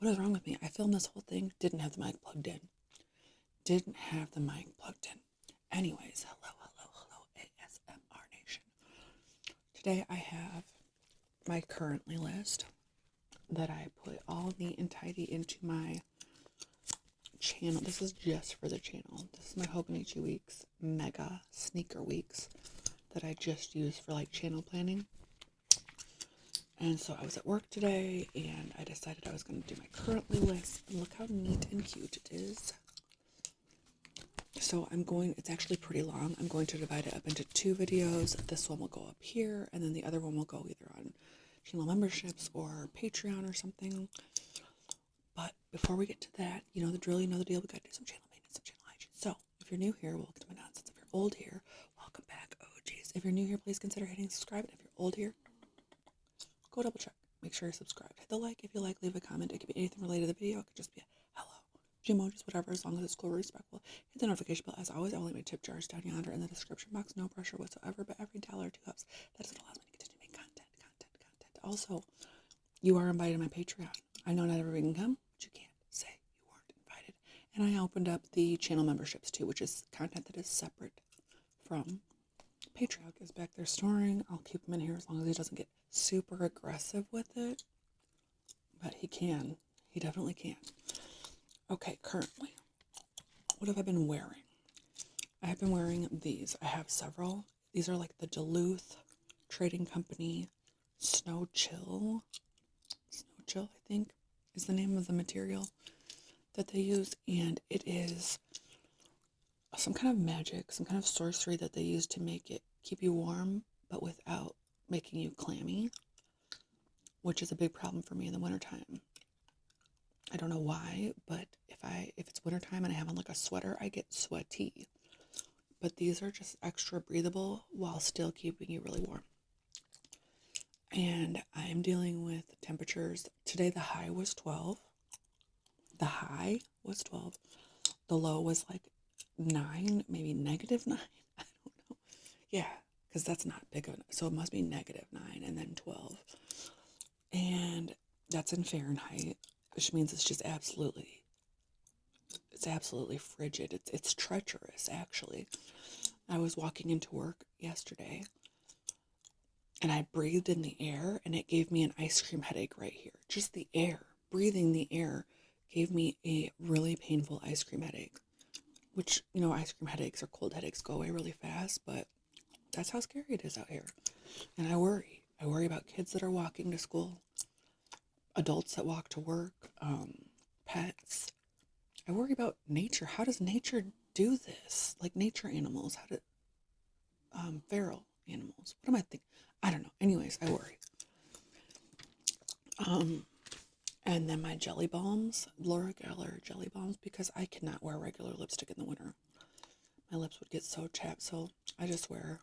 What is wrong with me? I filmed this whole thing, didn't have the mic plugged in. Didn't have the mic plugged in. Anyways, hello, hello, hello, ASMR Nation. Today I have my currently list that I put all neat and tidy into my channel. This is just for the channel. This is my Hobonichi Weeks Mega Sneaker Weeks that I just use for like channel planning. And so I was at work today and I decided I was going to do my currently list. And look how neat and cute it is. So it's actually pretty long. I'm going to divide it up into two videos. This one will go up here, and then the other one will go either on channel memberships or Patreon or something. But before we get to that, you know the drill, you know the deal. We got to do some channel maintenance, some channel hygiene. So if you're new here, welcome to my nonsense. If you're old here, welcome back. Oh, geez. If you're new here, please consider hitting subscribe. And if you're old here, go double check. Make sure you're subscribed. Hit the like if you like. Leave a comment. It could be anything related to the video. It could just be a hello, emojis, whatever, as long as it's cool, respectful. Hit the notification bell. As always, I will leave my tip jars down yonder in the description box. No pressure whatsoever, but every $1 or $2 helps. That is what allows me to continue to make content. Also, you are invited to my Patreon. I know not everybody can come, but you can't say you weren't invited. And I opened up the channel memberships too, which is content that is separate from Patreon. Is back there storing. I'll keep him in here as long as he doesn't get super aggressive with it. But he can. He definitely can. Okay, currently, what have I been wearing? I have been wearing these. I have several. These are like the Duluth Trading Company Snow Chill. Snow Chill, I think, is the name of the material that they use. And it is some kind of magic, some kind of sorcery that they use to make it keep you warm, but without making you clammy, which is a big problem for me in the wintertime. I don't know why, but if it's wintertime and I have on like a sweater, I get sweaty. But these are just extra breathable while still keeping you really warm. And I'm dealing with temperatures. Today the high was 12. The high was 12. The low was like 9, maybe -9. I don't know. Yeah, because that's not big enough. So it must be -9 and then 12. And that's in Fahrenheit, which means it's just absolutely frigid. It's treacherous, actually. I was walking into work yesterday and I breathed in the air and it gave me an ice cream headache right here. Just the air, breathing the air gave me a really painful ice cream headache, which, you know, ice cream headaches or cold headaches go away really fast, but that's how scary it is out here. And I worry. I worry about kids that are walking to school, adults that walk to work, pets. I worry about nature. How does nature do this? Like nature animals, feral animals. What am I thinking? I don't know. Anyways, I worry. And then my jelly balms, Laura Geller jelly balms, because I cannot wear regular lipstick in the winter. My lips would get so chapped, so I just wear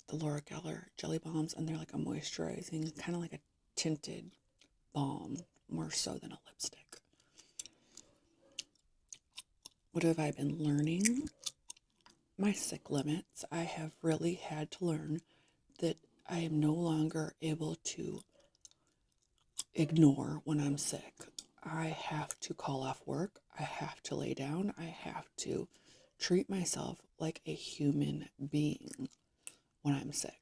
the Laura Geller jelly balms, and they're like a moisturizing, kind of like a tinted balm, more so than a lipstick. What have I been learning? My sick limits. I have really had to learn that I am no longer able to ignore when I'm sick. I have to call off work. I have to lay down. I have to treat myself like a human being when I'm sick.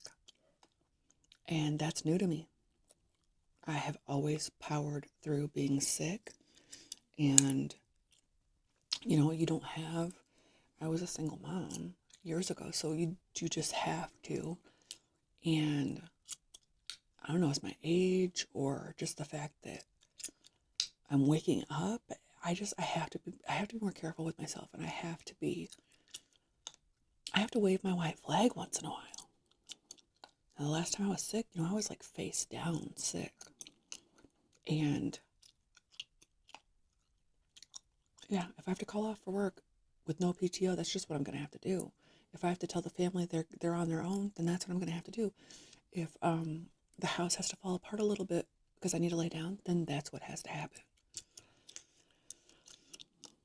And that's new to me. I have always powered through being sick. And, you know, I was a single mom years ago, so you just have to. And I don't know, it's my age or just the fact that I'm waking up. I have to be more careful with myself, and I have to wave my white flag once in a while. And the last time I was sick, you know, I was like face down sick. And yeah, if I have to call off for work with no PTO, that's just what I'm going to have to do. If I have to tell the family they're on their own, then that's what I'm going to have to do. If the house has to fall apart a little bit because I need to lay down, then that's what has to happen.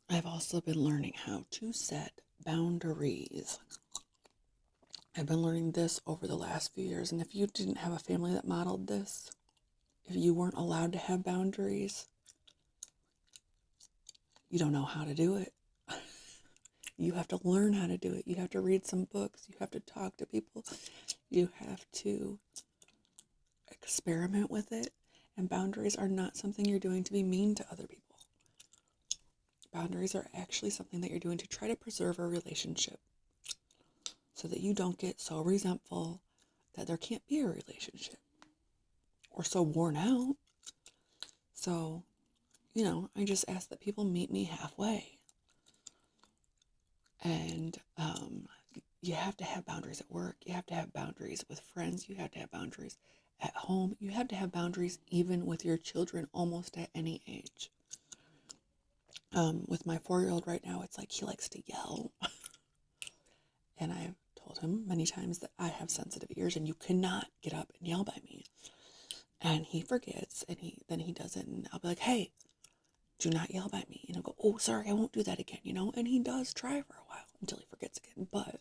I've also been learning how to set boundaries. I've been learning this over the last few years, and if you didn't have a family that modeled this, if you weren't allowed to have boundaries, You don't know how to do it. You have to learn how to do it. You have to read some books. You have to talk to people. You have to experiment with it. And boundaries are not something you're doing to be mean to other people. Boundaries are actually something that you're doing to try to preserve a relationship so that you don't get so resentful that there can't be a relationship or so worn out. So, I just ask that people meet me halfway. And you have to have boundaries at work. You have to have boundaries with friends. You have to have boundaries at home. You have to have boundaries even with your children almost at any age. With my 4-year-old right now, it's like he likes to yell. And I've told him many times that I have sensitive ears and you cannot get up and yell by me. And he forgets, and then he does it, and I'll be like, hey, do not yell by me. And he'll go, oh, sorry, I won't do that again, and he does try for a while until he forgets again. But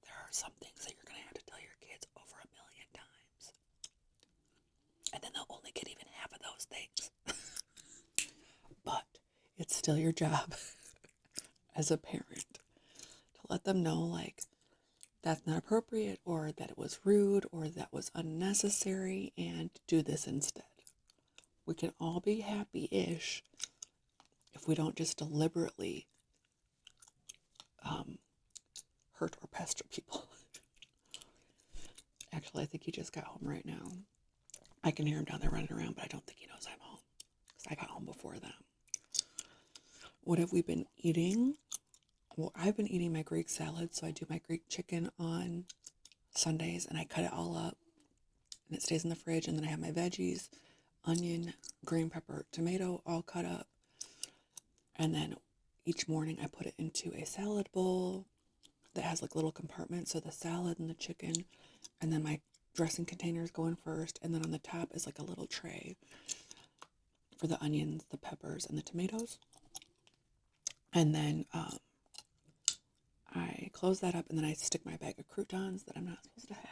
there are some things that you're going to have to tell your kids over 1,000,000 times. And then they'll only get even half of those things. But it's still your job as a parent to let them know, like, that's not appropriate, or that it was rude, or that was unnecessary, and do this instead. We can all be happy-ish if we don't just deliberately hurt or pester people. Actually, I think he just got home right now. I can hear him down there running around, but I don't think he knows I'm home, because I got home before them. What have we been eating? Well, I've been eating my Greek salad, so I do my Greek chicken on Sundays, and I cut it all up, and it stays in the fridge, and then I have my veggies, onion, green pepper, tomato, all cut up, and then each morning I put it into a salad bowl that has like little compartments, so the salad and the chicken, and then my dressing containers go in first, and then on the top is like a little tray for the onions, the peppers, and the tomatoes. And then I close that up, and then I stick my bag of croutons that I'm not supposed to have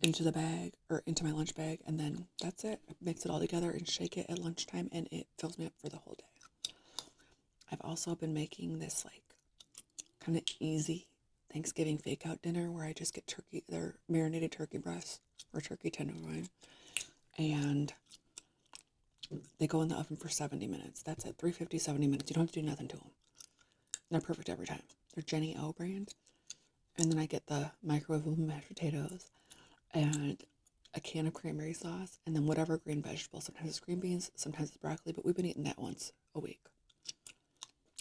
into the bag, or into my lunch bag, and then that's it. I mix it all together and shake it at lunchtime, and it fills me up for the whole day. I've also been making this like kind of easy Thanksgiving fake out dinner where I just get turkey, they're marinated turkey breasts or turkey tenderloin, and they go in the oven for 70 minutes. That's it, 350, 70 minutes. You don't have to do nothing to them. They're perfect every time. They're Jenny O brand. And then I get the microwavable mashed potatoes and a can of cranberry sauce, and then whatever green vegetable. Sometimes it's green beans, sometimes it's broccoli, but we've been eating that once a week.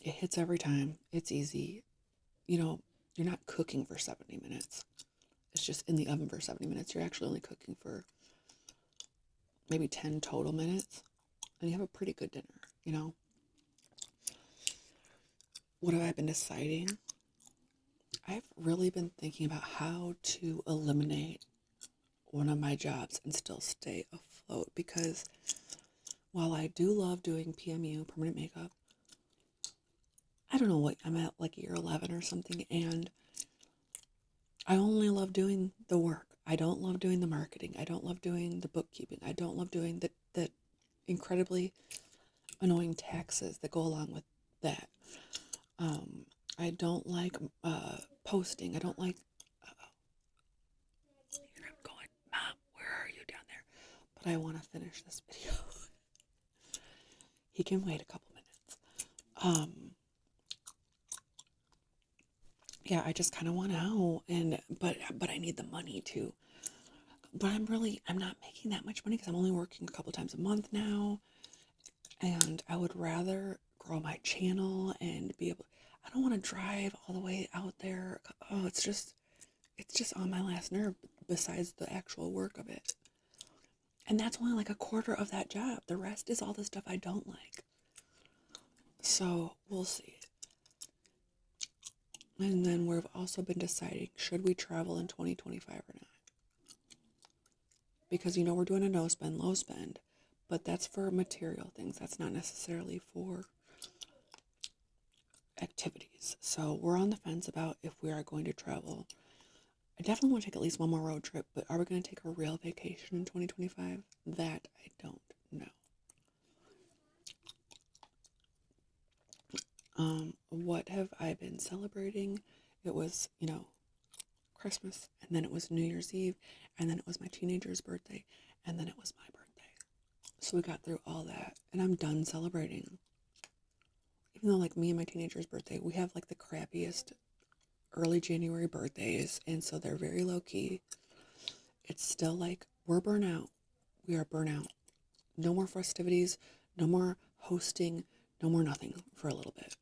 It hits every time. It's easy. You're not cooking for 70 minutes. It's just in the oven for 70 minutes. You're actually only cooking for maybe 10 total minutes, and you have a pretty good dinner, What have I been deciding? I've really been thinking about how to eliminate one of my jobs and still stay afloat, because while I do love doing PMU, permanent makeup, I don't know what, I'm at like year 11 or something, and I only love doing the work. I don't love doing the marketing. I don't love doing the bookkeeping. I don't love doing the incredibly annoying taxes that go along with that. I don't like posting. I don't like... Here I'm going, Mom, where are you down there? But I want to finish this video. He can wait a couple minutes. Yeah, I just kind of want out, but I need the money too. But I'm not making that much money because I'm only working a couple times a month now, and I would rather grow my channel and be able... I don't want to drive all the way out there. Oh, it's just on my last nerve, besides the actual work of it. And that's only like a quarter of that job. The rest is all the stuff I don't like. So we'll see. And then we've also been deciding, should we travel in 2025 or not? Because we're doing a no spend, low spend, but that's for material things. That's not necessarily for activities. So we're on the fence about if we are going to travel. I definitely want to take at least one more road trip, but are we going to take a real vacation in 2025? That I don't know. What have I been celebrating? It was, Christmas, and then it was New Year's Eve, and then it was my teenager's birthday, and then it was my birthday. So we got through all that, and I'm done celebrating. Even though, like, me and my teenager's birthday, we have, like, the crappiest early January birthdays, and so they're very low-key. It's still, like, we're burnout. We are burnout. No more festivities, no more hosting, no more nothing for a little bit.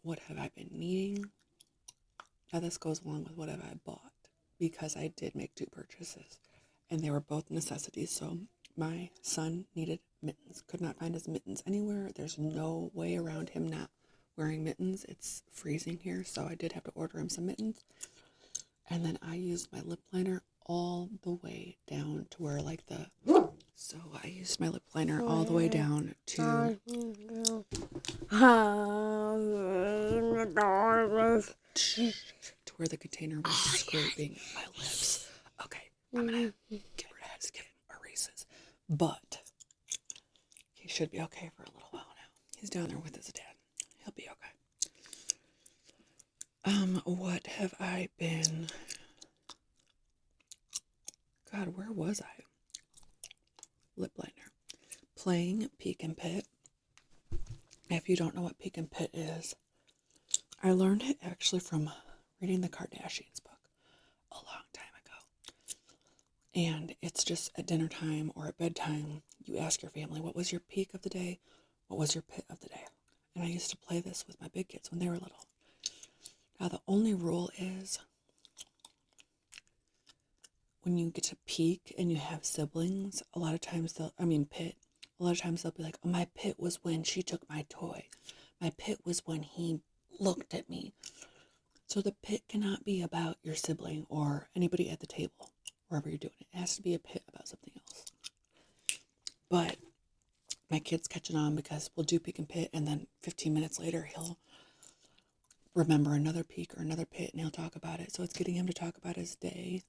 What have I been needing? Now this goes along with what have I bought, because I did make 2 purchases, and they were both necessities. So my son needed mittens, could not find his mittens anywhere. There's no way around him not wearing mittens. It's freezing here, so I did have to order him some mittens. And then I used my lip liner all the way down to where, like, so I used my lip liner all the way down to where the container was scraping my lips. Okay, I'm gonna get rid of his erases. But he should be okay for a little while now. He's down there with his dad. He'll be okay. What have I been... God, where was I? Lip liner. Playing Peek and Pit. If you don't know what Peek and Pit is, I learned it actually from reading the Kardashians book a long time ago. And it's just at dinner time or at bedtime, you ask your family, what was your peak of the day? What was your pit of the day? And I used to play this with my big kids when they were little. Now, the only rule is when you get to peak and you have siblings, a lot of times pit, a lot of times they'll be like, oh, my pit was when she took my toy. My pit was when he looked at me. So the pit cannot be about your sibling or anybody at the table, wherever you're doing it. It has to be a pit about something else. But my kid's catching on because we'll do Peek and Pit, and then 15 minutes later, he'll remember another peak or another pit, and he'll talk about it. So it's getting him to talk about his day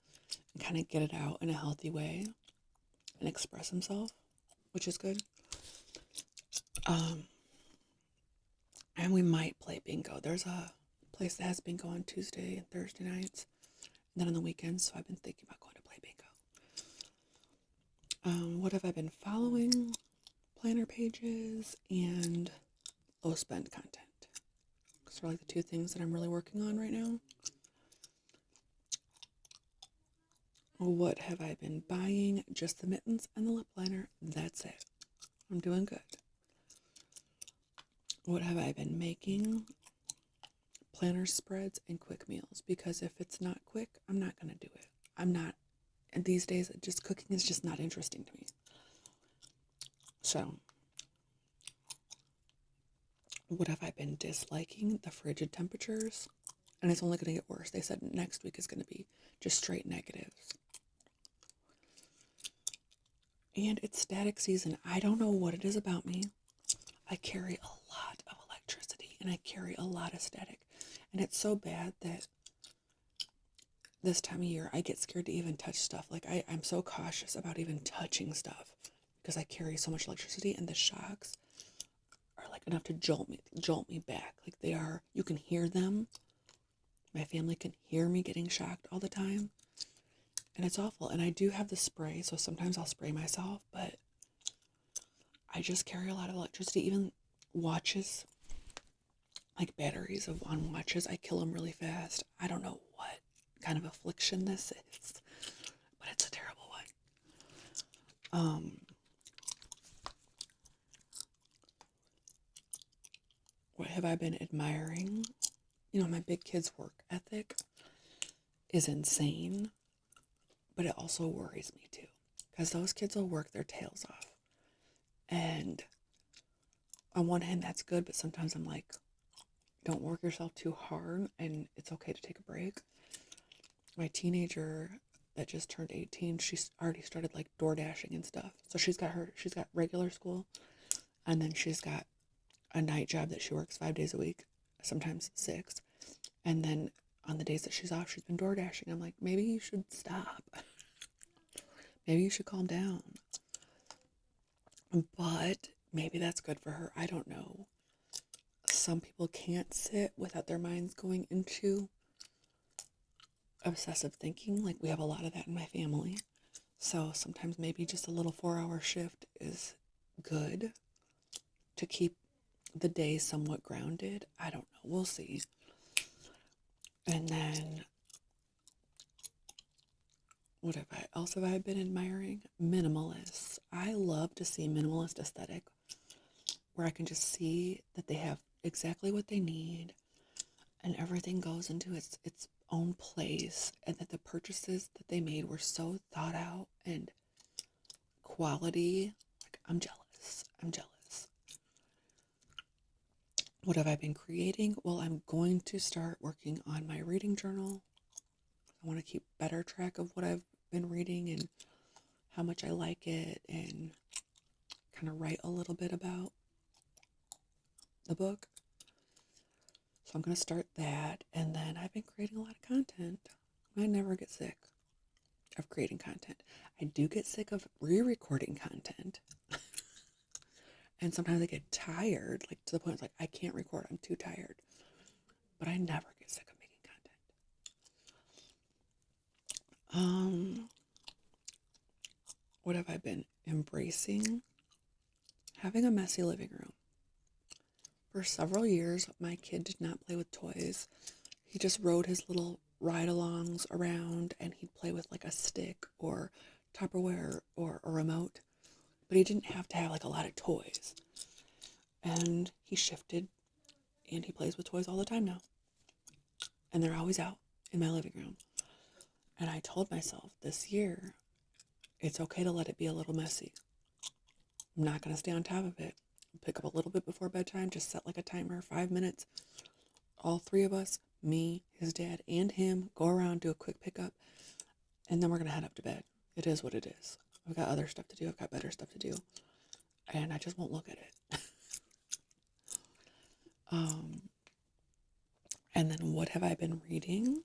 and kind of get it out in a healthy way and express himself, which is good. And we might play bingo. There's a place that has bingo on Tuesday and Thursday nights, and then on the weekends, so I've been thinking about going to play bingo. What have I been following? Planner pages and low spend content. Those are like the 2 things that I'm really working on right now. What have I been buying? Just the mittens and the lip liner. That's it. I'm doing good. What have I been making? Planner spreads and quick meals, because if it's not quick, I'm not going to do it. And these days, cooking is just not interesting to me. So, what have I been disliking? The frigid temperatures. And it's only going to get worse. They said next week is going to be just straight negatives. And it's static season. I don't know what it is about me. I carry a lot of electricity and I carry a lot of static. And it's so bad that this time of year I get scared to even touch stuff. Like I'm so cautious about even touching stuff because I carry so much electricity, and the shocks are like enough to jolt me back. Like they are, you can hear them. My family can hear me getting shocked all the time. And it's awful. And I do have the spray, so sometimes I'll spray myself, but I just carry a lot of electricity. Even watches, like batteries on watches, I kill them really fast. I don't know what kind of affliction this is, but it's a terrible one. What have I been admiring? My big kid's work ethic is insane, but it also worries me too, because those kids will work their tails off. And on one hand, that's good, but sometimes I'm like, don't work yourself too hard, and it's okay to take a break. My teenager that just turned 18, she's already started like door dashing and stuff. So she's got regular school, and then she's got a night job that she works 5 days a week, sometimes 6. And then on the days that she's off, she's been door dashing. I'm like, maybe you should stop. Maybe you should calm down. But maybe that's good for her. I don't know. Some people can't sit without their minds going into obsessive thinking. Like, we have a lot of that in my family. So sometimes maybe just a little 4-hour shift is good to keep the day somewhat grounded. I don't know. We'll see. And then, what have I been admiring? Minimalists. I love to see minimalist aesthetic where I can just see that they have exactly what they need and everything goes into its own place, and that the purchases that they made were so thought out and quality. Like, I'm jealous. I'm jealous. What have I been creating? Well, I'm going to start working on my reading journal. I want to keep better track of what I've been reading and how much I like it, and kind of write a little bit about the book. So I'm going to start that. And then I've been creating a lot of content. I never get sick of creating content. I do get sick of re-recording content. And sometimes I get tired, like to the point it's like, I can't record, I'm too tired. But I never get sick of making content. What have I been embracing? Having a messy living room. For several years, my kid did not play with toys. He just rode his little ride-alongs around, and he'd play with like a stick or Tupperware or a remote. But he didn't have to have like a lot of toys. And he shifted, and he plays with toys all the time now. And they're always out in my living room. And I told myself this year, it's okay to let it be a little messy. I'm not going to stay on top of it. Pick up a little bit before bedtime, just set like a timer, 5 minutes. All three of us, me, his dad, and him, go around, do a quick pickup, and then we're going to head up to bed. It is what it is. I've got other stuff to do. I've got better stuff to do. And I just won't look at it. And then what have I been reading?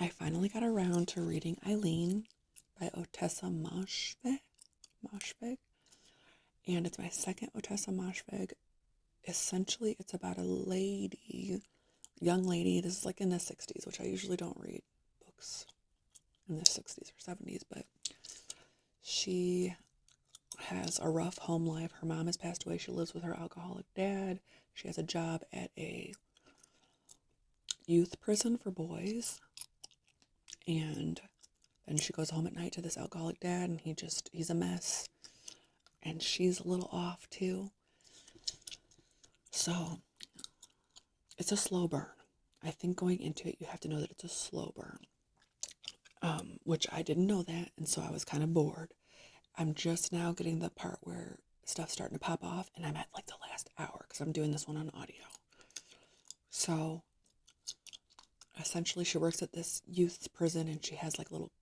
I finally got around to reading Eileen by Otessa Moshfegh. And it's my second Otessa Moshfegh. Essentially, it's about a young lady. This is like in the 60s, which I usually don't read books in the 60s or 70s, but she has a rough home life. Her mom has passed away. She lives with her alcoholic dad. She has a job at a youth prison for boys. And then she goes home at night to this alcoholic dad, and he's a mess. And she's a little off too. So it's a slow burn. I think going into it, you have to know that it's a slow burn. Which I didn't know that, and so I was kind of bored. I'm just now getting the part where stuff's starting to pop off, and I'm at like the last hour because I'm doing this one on audio. So essentially, she works at this youth prison, and she has like little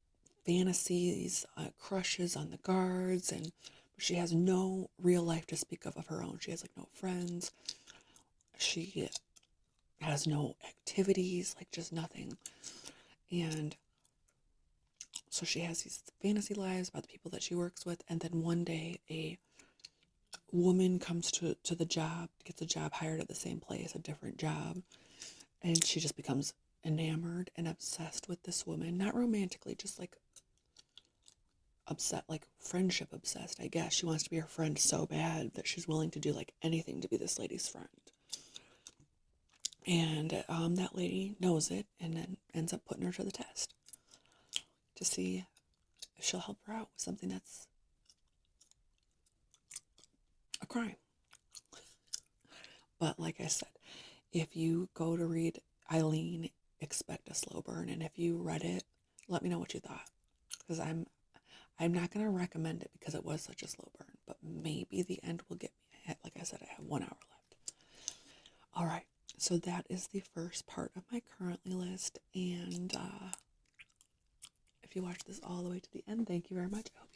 fantasies, crushes on the guards, and she has no real life to speak of her own. She has like no friends. She has no activities, like just nothing. And so she has these fantasy lives about the people that she works with, and then one day a woman comes to the job, gets a job hired at the same place, a different job, and she just becomes enamored and obsessed with this woman. Not romantically, just like upset, like friendship obsessed, I guess. She wants to be her friend so bad that she's willing to do like anything to be this lady's friend. And that lady knows it, and then ends up putting her to the test to see if she'll help her out with something that's a crime. But like I said, if you go to read Eileen, expect a slow burn. And if you read it, let me know what you thought. Because I'm not going to recommend it because it was such a slow burn. But maybe the end will get me. Like I said, I have 1 hour left. All right. So that is the first part of my currently list. And if you watched this all the way to the end, thank you very much. I hope